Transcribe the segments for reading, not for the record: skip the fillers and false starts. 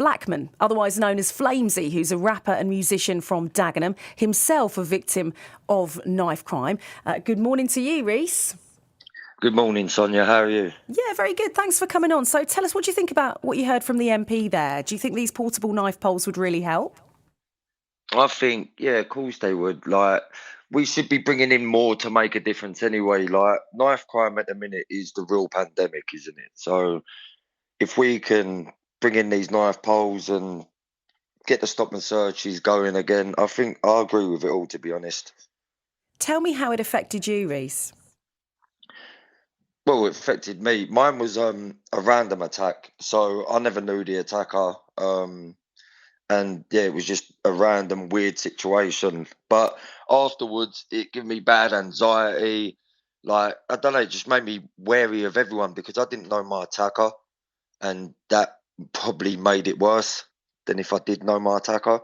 Blackman, otherwise known as Flamezee, who's a rapper and musician from Dagenham, himself a victim of knife crime. Good morning to you, Reese. Good morning, Sonia. How are you? Yeah, very good. Thanks for coming on. So tell us, what do you think about what you heard from the MP there? Do you think these portable knife poles would really help? I think, yeah, of course they would. Like, we should be bringing in more to make a difference anyway. Like, knife crime at the minute is the real pandemic, isn't it? So, if we can bring in these knife poles and get the stop and searches going again, I think I agree with it all, to be honest. Tell me how it affected you, Reese. Well, it affected me. Mine was a random attack, so I never knew the attacker. And yeah, it was just a random weird situation. But afterwards, it gave me bad anxiety. Like, I don't know, it just made me wary of everyone because I didn't know my attacker, and that probably made it worse than if I did know my attacker.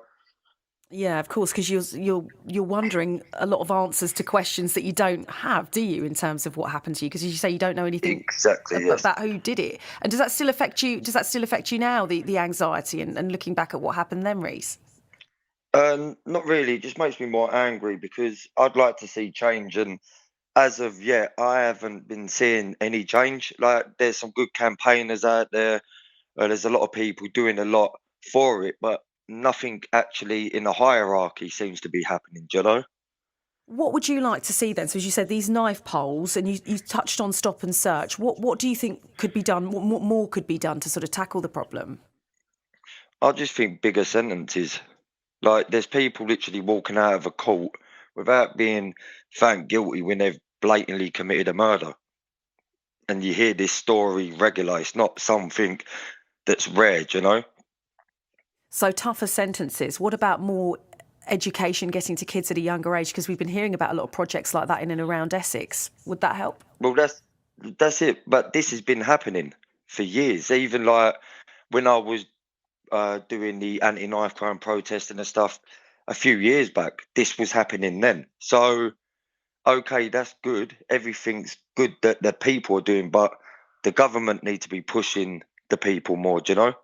Yeah, of course, because you're wondering a lot of answers to questions that you don't have, do you, in terms of what happened to you? Because you say you don't know anything Exactly, yes. about who did it. And does that still affect you? Does that still affect you now, the anxiety and looking back at what happened then, Reese? Not really. It just makes me more angry because I'd like to see change, and as of yet, I haven't been seeing any change. Like, there's some good campaigners out there. There's a lot of people doing a lot for it, but nothing actually in the hierarchy seems to be happening, do you know? What would you like to see then? So as you said, these knife poles, and you touched on stop and search. What do you think could be done? What more could be done to sort of tackle the problem? I just think bigger sentences. Like, there's people literally walking out of a court without being found guilty when they've blatantly committed a murder. And you hear this story regular. It's not something that's rare, do you know? So tougher sentences. What about more education getting to kids at a younger age? Because we've been hearing about a lot of projects like that in and around Essex. Would that help? Well, that's it. But this has been happening for years. Even like when I was doing the anti-knife crime protest and stuff a few years back, this was happening then. So okay, that's good. Everything's good that the people are doing, but the government need to be pushing the people more. Do you know?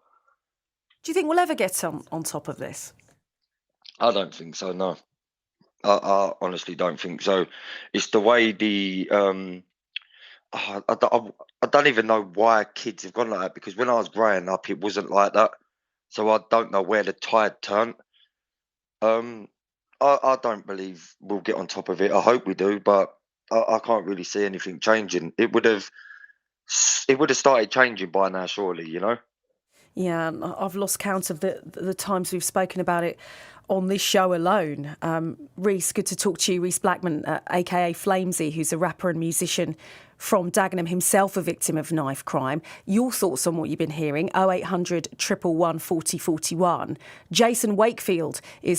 Do you think we'll ever get on top of this? I don't think so. No, I honestly don't think so. It's the way the I don't even know why kids have gone like that because when I was growing up, it wasn't like that. So I don't know where the tide turned. Um, I don't believe we'll get on top of it. I hope we do, but I can't really see anything changing. It would have started changing by now, surely. You know. Yeah, I've lost count of the times we've spoken about it on this show alone. Reese, good to talk to you. Reese Blackman, aka Flamezee, who's a rapper and musician from Dagenham, himself a victim of knife crime. Your thoughts on what you've been hearing? 0800 111 40 41. Jason Wakefield is